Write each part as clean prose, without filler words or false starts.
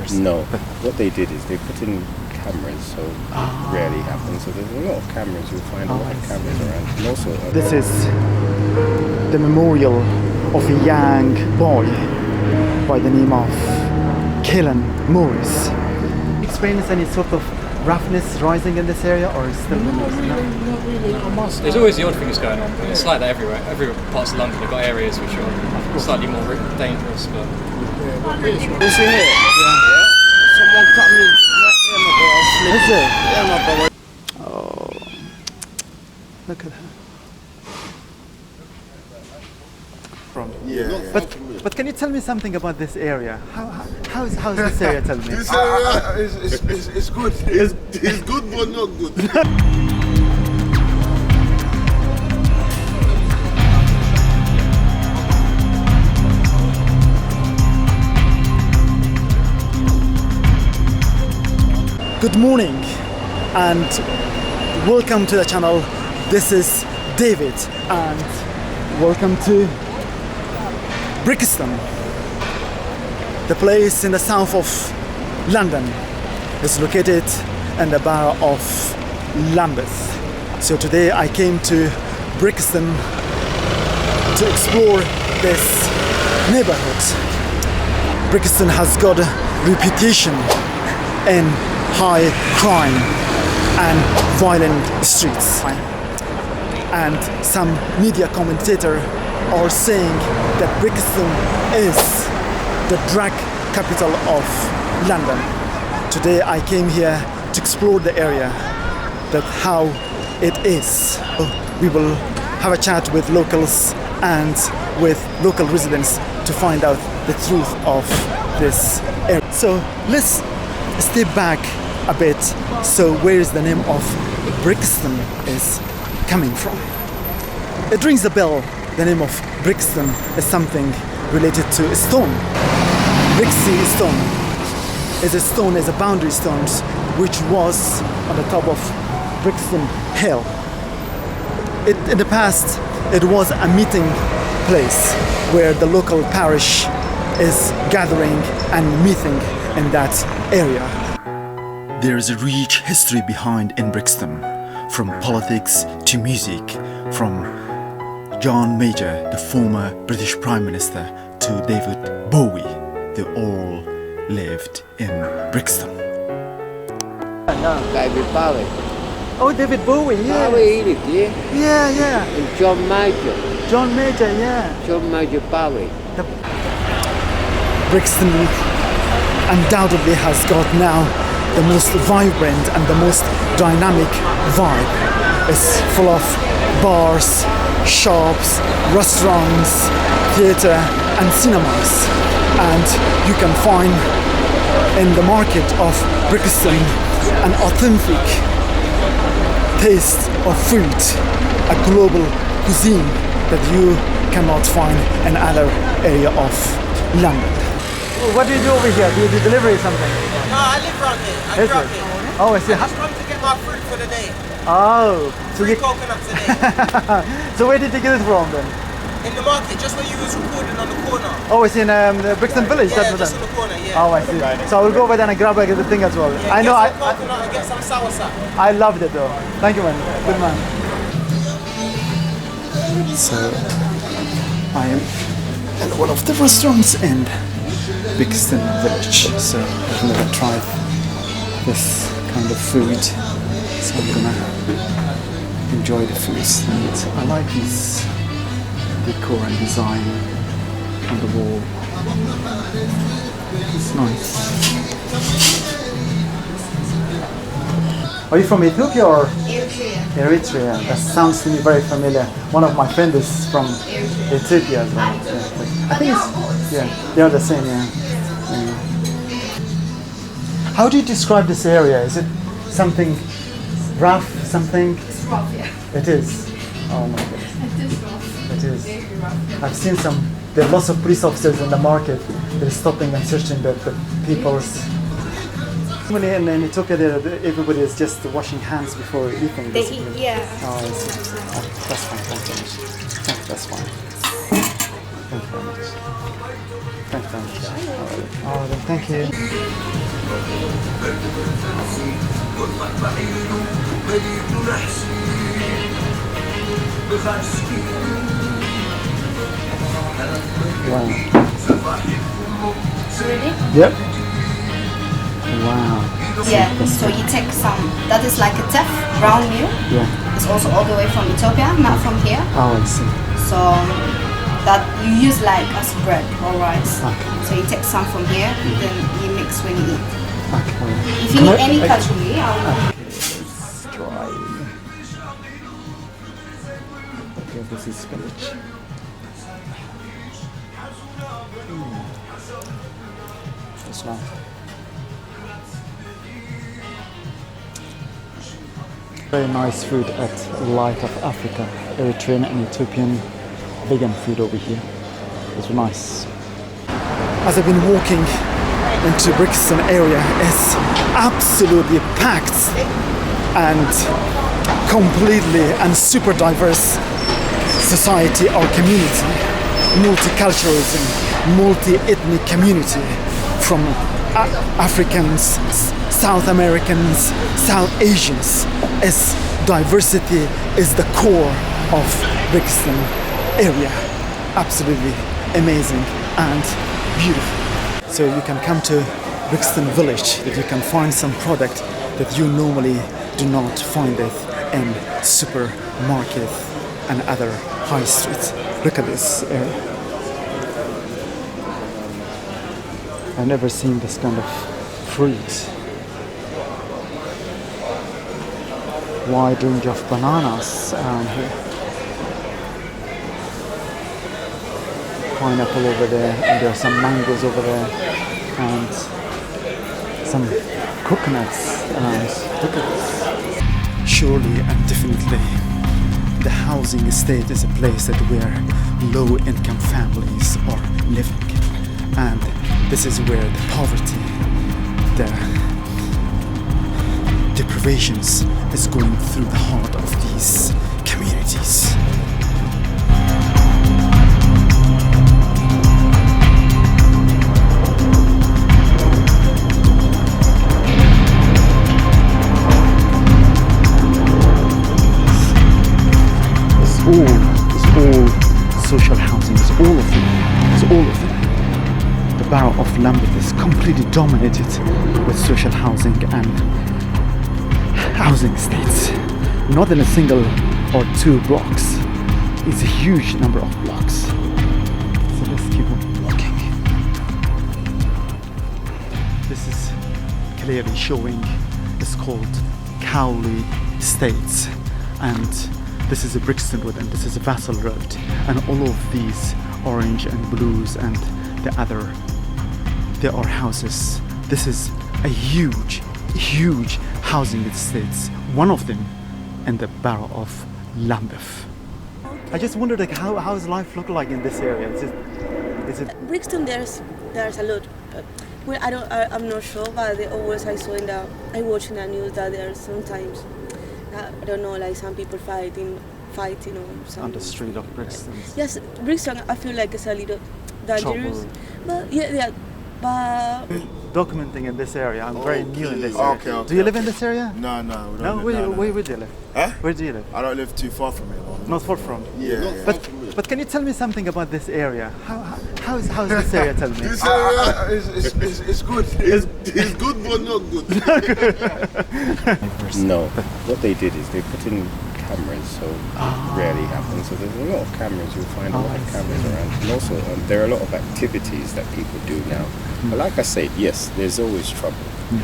pictures? No. What they did is they put in cameras, so it rarely happens. So there's a lot of cameras. You'll find a lot of cameras around. And also, This is the memorial of a young boy by the name of Killen Morris. Experience any sort of roughness rising in this area, or is still not really. There's always the odd things going on. It's like that everywhere. Every parts of London, they've got areas which are slightly more dangerous. But You see here? Yeah. Someone cut me. Is it? Yeah, my boy. Oh, look at her. Yeah. But can you tell me something about this area? How is this area? Tell me. This area is good. It's good but not good. Good morning and welcome to the channel. This is David and welcome to Brixton. The place in the south of London is located in the borough of Lambeth. So today I came to Brixton to explore this neighborhood. Brixton has got a reputation in high crime and violent streets. And some media commentators are saying that Brixton is the drug capital of London. Today I came here to explore the area, that how it is. We will have a chat with locals and with local residents to find out the truth of this area. So let's step back a bit. So where is the name of Brixton is coming from? It rings a bell. The name of Brixton is something related to a stone. Brixie stone is a boundary stone which was on the top of Brixton Hill. In the past it was a meeting place where the local parish is gathering and meeting in that area. There is a rich history behind in Brixton, from politics to music, from John Major, the former British Prime Minister, to David Bowie. They all lived in Brixton. David Bowie. Oh, David Bowie, yeah. Bowie lived here. Yeah. And John Major. John Major, yeah. John Major Bowie. Brixton undoubtedly has got now the most vibrant and the most dynamic vibe. It's full of bars, shops, restaurants, theatre and cinemas. And you can find in the market of Brixton an authentic taste of food, a global cuisine that you cannot find in other area of London. What do you do over here? Do you do delivery or something? No, I live around here. I grew up here. Oh, I see. I just come to get my fruit for the day. Oh, so Free coconut today. So where did you get it from then? In the market, just where you was recording on the corner. Oh, it's in the Brixton Village. Yeah, that's just on the corner, yeah. Oh, I see. So I will go over there and grab the thing as well. Yeah, I know. get some coconut and get some soursop. I loved it though. Thank you, man. Good man. So I am at one of the restaurants in Brixton Village. So I've never tried this kind of food. So I'm gonna enjoy the food. And I like this decor and design on the wall. It's nice. Are you from Ethiopia or? Eritrea. That sounds to me very familiar. One of my friends is from Ethiopia as well. Yeah. I think it's, they are the same, yeah. How do you describe this area? Is it something rough, something? It's rough, yeah. It is. Oh my goodness. It is rough. It is. Very rough, yeah. I've seen there are lots of police officers in the market. They're stopping and searching the people's. In Ethiopia, everybody is just washing hands before eating. They eat, yeah. Oh, I see. Oh, that's fine. Thank you very much. That's fine. Thank you very much. Thanks, thanks. Oh, then thank you. Wow. Ready? Yep. Wow. Yeah, so you take some, that is like a teff, brown meal. Yeah. It's also all the way from Ethiopia, not from here. Oh, I see. So that you use like as bread or rice. Okay. So you take some from here, then you mix when you eat. Okay. If you need any cutlery, I will. Let's try. Okay, this is spinach. That's nice. Very nice food at Light of Africa. Eritrean and Ethiopian vegan food over here. It's nice. As I've been walking into Brixton area, it's absolutely packed and completely and super diverse society or community. Multiculturalism, multi-ethnic community from Africans, South Americans, South Asians. As diversity is the core of Brixton area. Absolutely amazing and beautiful. So you can come to Brixton village, that you can find some product that you normally do not find it in supermarket and other high streets. Look at this area. I've never seen this kind of fruit. Wide range of bananas around here. Pineapple over there, and there are some mangoes over there, and some coconuts around. Look at this. Surely and definitely, the housing estate is a place that where low-income families are living, and this is where the poverty, the deprivations is going through the heart of these communities. It's all social housing, it's all of them, it's all of them. The borough of Lambeth is completely dominated with social housing and housing estates. Not in a single or two blocks. It's a huge number of blocks. So let's keep on walking. This is clearly showing, it's called Cowley Estates, and this is a Brixton Road, and this is a Vassal Road, and all of these orange and blues and the other, there are houses. This is a huge housing estates, one of them in the borough of Lambeth. I just wondered, like, how does life look like in this area? Is it Brixton? There's a lot, but I'm not sure. But I watch in the news that there are sometimes, I don't know, like some people fighting or some on the street of Brixton? Yes, Brixton. I feel like it's a little dangerous, but yeah. But documenting in this area. I'm very new in this area. Okay. Do you live in this area? No, we don't No, live. where do you live? Huh? Where do you live? I don't live too far from here. Not far from. Yeah. But can you tell me something about this area? How is this area? Tell me. This area is good. It's good, but not good. No, what they did is they put in cameras, so it rarely happens. So there's a lot of cameras. You'll find a lot of cameras around. And also, there are a lot of activities that people do now. But like I said, yes, there's always trouble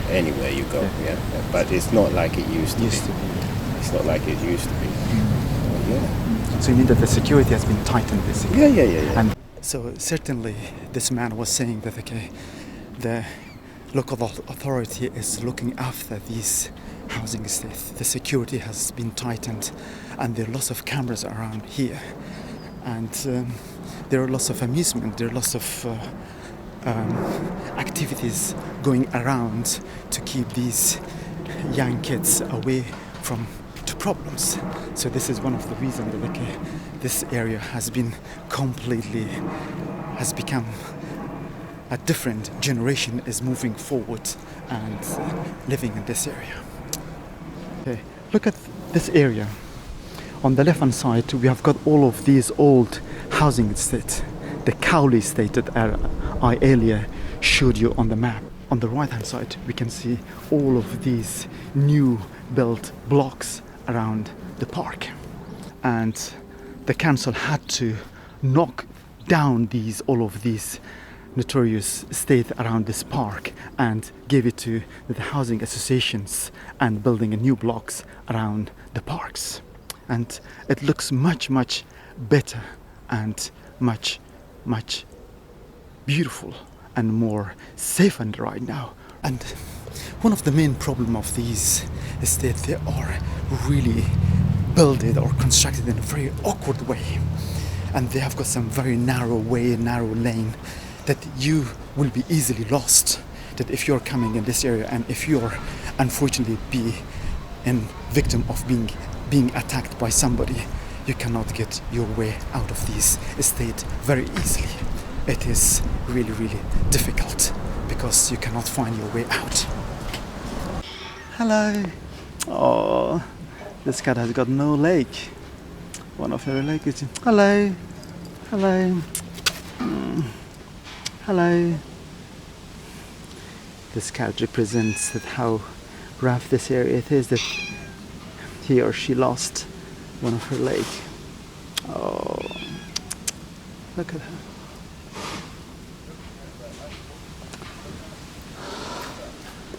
anywhere you go. Yeah, but it's not like it used to be. It's not like it used to be. Yeah. So you mean that the security has been tightened, basically? Yeah. And so certainly, this man was saying that the local authority is looking after these housing estates. The security has been tightened, and there are lots of cameras around here, and there are lots of amusement. There are lots of activities going around to keep these young kids away from problems. So this is one of the reasons that this area has become a different generation is moving forward and living in this area. Okay, look at this area. On the left hand side we have got all of these old housing estates, the Cowley estate that I earlier showed you on the map. On the right hand side we can see all of these new built blocks around the park, and the council had to knock down all of these notorious estate around this park and give it to the housing associations and building a new blocks around the parks, and it looks much better and much beautiful and more safe and right now. And one of the main problem of these estates, they are really built or constructed in a very awkward way, and they have got some very narrow lane that you will be easily lost, that if you're coming in this area and if you're unfortunately be a victim of being attacked by somebody, you cannot get your way out of this estate very easily. It is really difficult because you cannot find your way out. Hello. Oh, this cat has got no leg. One of her legs is... Hello. Hello. Hello. This cat represents how rough this area it is, that he or she lost one of her legs. Oh, look at her.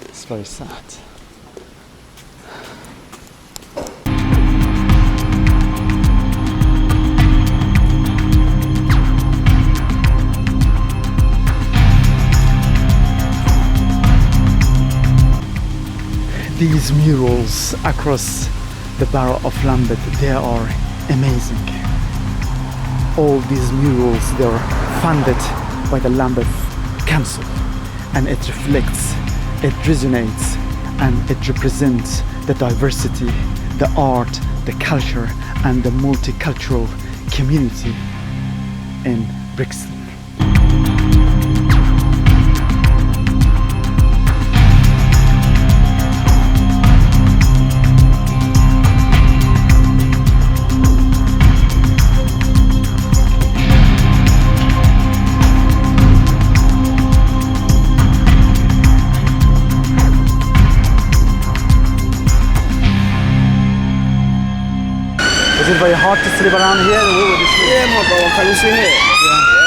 It's very sad. These murals across the borough of Lambeth, they are amazing. All these murals, they are funded by the Lambeth Council, and it reflects, it resonates, and it represents the diversity, the art, the culture, and the multicultural community in Brixton. Is it very hard to sleep around here? Yeah, my brother, can you see here? Yeah.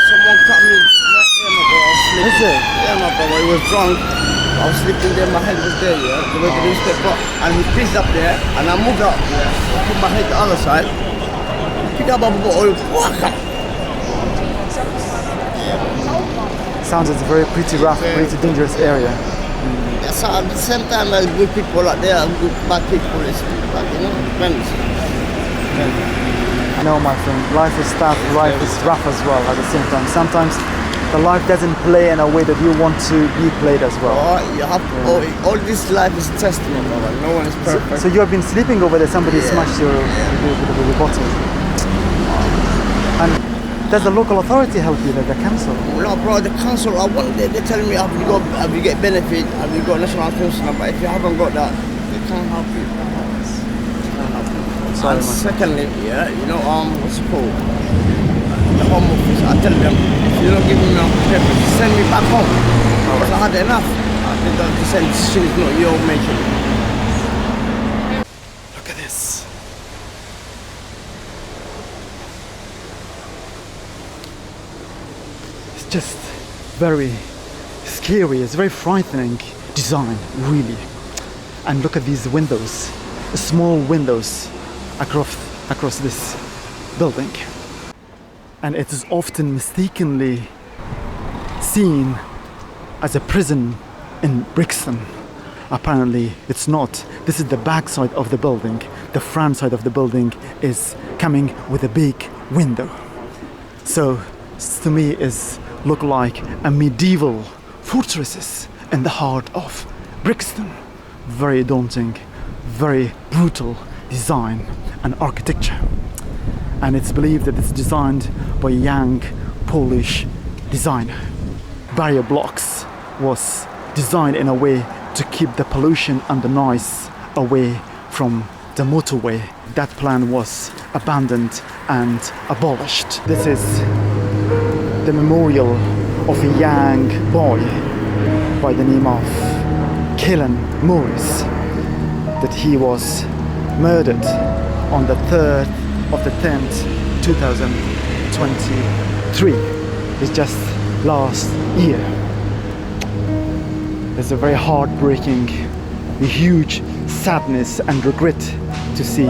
Someone cut me right there, my brother. I was sleeping. Is it? Yeah, my brother, he was drunk. I was sleeping there, my head was there, yeah. The way the newspaper, and he pissed up there, and I moved up, yeah. I put my head the other side, pick up a bottle, walk up. Sounds it's a very pretty rough, pretty dangerous area. So at the same time, there's good people out there, and good bad people, but you know, depends. No, my friend, life is tough, life is rough as well at the same time. Sometimes the life doesn't play in a way that you want to be played as well. Oh, you have to, all this life is testing, brother. No one is perfect. So you have been sleeping over there, somebody smashed your bottle. And does the local authority help you, the council? No, bro, the council, they're telling me, have you get benefit, have you got national pension, but if you haven't got that, they can't help you. Sorry, and secondly, yeah, you know, what's it called? The home office, I tell them, if you don't give me my papers, send me back home. Because I had enough. I think that the same decision is not your making. Look at this. It's just very scary, it's very frightening design, really. And look at these windows, small windows across this building, and it is often mistakenly seen as a prison in Brixton. Apparently it's not. This is the back side of the building. The front side of the building is coming with a big window, so to me is look like a medieval fortresses in the heart of Brixton. Very daunting, very brutal design and architecture, and it's believed that it's designed by a young Polish designer. barrier blocks was designed in a way to keep the pollution and the noise away from the motorway. That plan was abandoned and abolished. This is the memorial of a young boy by the name of Killen Morris, that he was murdered on the 3rd of the 10th, 2023. It's just last year. It's a very heartbreaking, huge sadness and regret to see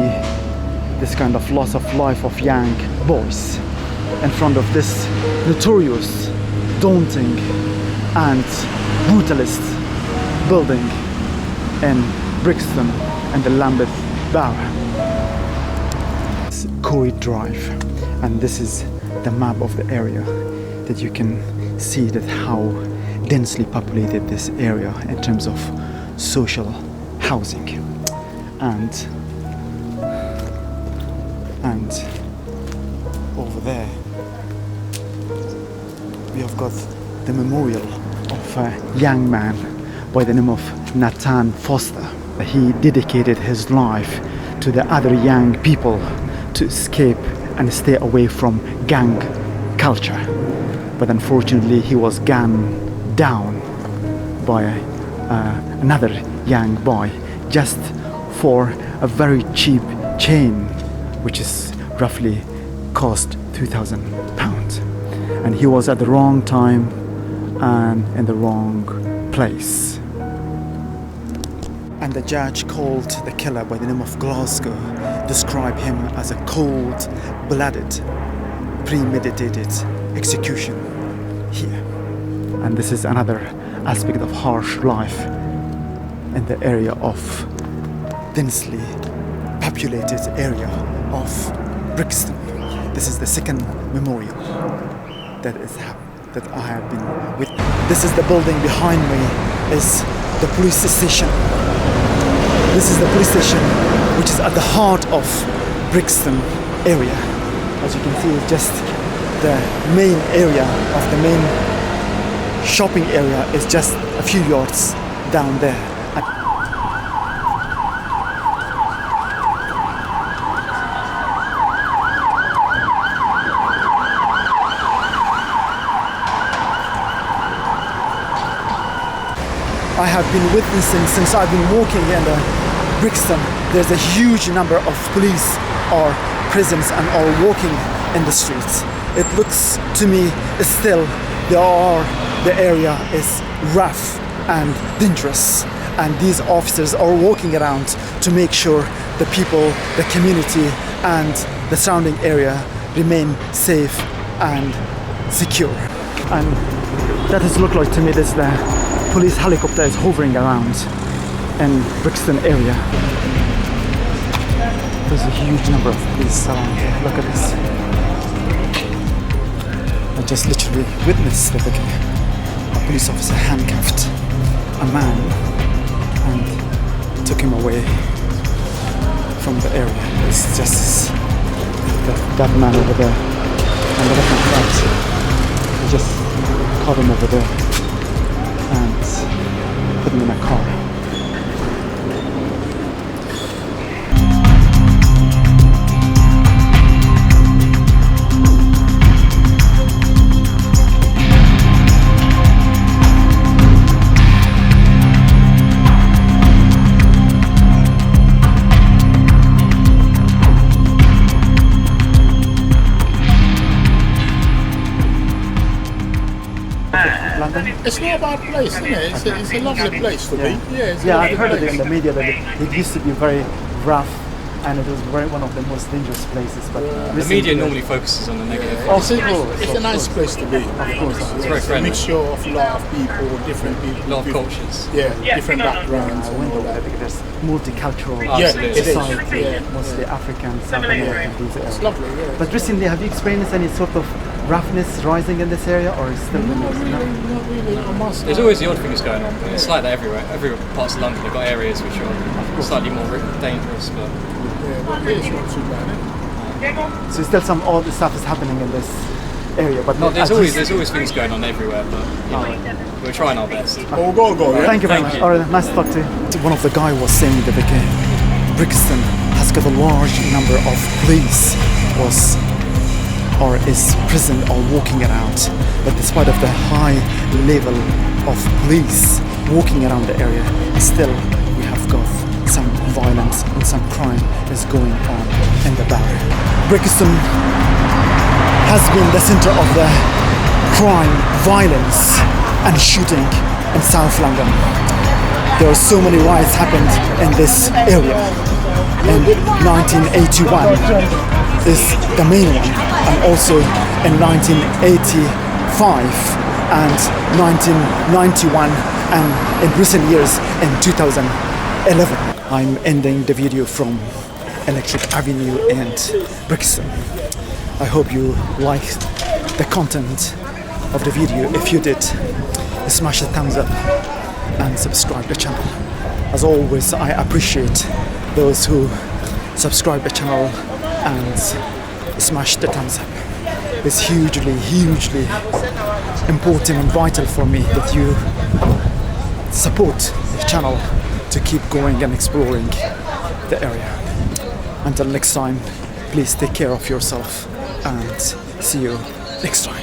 this kind of loss of life of young boys in front of this notorious, daunting and brutalist building in Brixton and the Lambeth borough. It's Corey Drive, and this is the map of the area that you can see that how densely populated this area in terms of social housing. And over there we have got the memorial of a young man by the name of Nathan Foster. He dedicated his life to the other young people to escape and stay away from gang culture. But unfortunately he was gunned down by another young boy just for a very cheap chain, which is roughly cost £2,000. And he was at the wrong time and in the wrong place. And the judge called the killer by the name of Glasgow, described him as a cold-blooded, premeditated execution here. And this is another aspect of harsh life in the area of densely populated area of Brixton. This is the second memorial that I have been with. This is the building behind me, is the police station. This is the police station, which is at the heart of Brixton area. As you can see, it's just the main area of the main shopping area is just a few yards down there. I have been witnessing since I've been walking in Brixton. There's a huge number of police or prisons and all walking in the streets. It looks to me still the area is rough and dangerous, and these officers are walking around to make sure the people, the community and the surrounding area remain safe and secure. And that has looked like to me this the police helicopter is hovering around in Brixton area. There's a huge number of police around here. Look at this. I just literally witnessed that a police officer handcuffed a man and took him away from the area. It's just that man over there on the left-hand side. He just caught him over there and put him in a car. It's not a bad place, isn't it? It's a lovely place to be. Yeah, I've heard it in the media that it used to be very rough and it was one of the most dangerous places. But the media normally focuses on the negative. It's a nice place to be. Of course, it's very friendly. A mixture of a lot of people, different people. A lot of cultures. Yeah, different backgrounds. I went over there because there's multicultural society, mostly African, South American, these areas. It's lovely, yeah. But recently, have you experienced any sort of roughness rising in this area, or is still the Not really. There's always the odd things going on. It's like that everywhere. Every parts of London, they've got areas which are slightly more dangerous, but it's not too bad. So still some odd stuff is happening in this area, but not There's at always this- things going on everywhere, but you know, we're trying our best. Oh, go, go. Yeah? Thank you very Thank much. you. All right, nice to talk to you. One of the guy was saying that Brixton has got a large number of police or is present or walking around. But despite of the high level of police walking around the area, still we have got some violence and some crime is going on in the borough. Brixton has been the center of the crime, violence and shooting in South London. There are so many riots happened in this area. In 1981 is the main one, and also in 1985 and 1991, and in recent years in 2011. I'm ending the video from Electric Avenue and Brixton. I hope you liked the content of the video. If you did, smash the thumbs up and subscribe the channel. As always, I appreciate those who subscribe the channel and smash the thumbs up. It's hugely important and vital for me that you support the channel to keep going and exploring the area. Until next time, please take care of yourself and see you next time.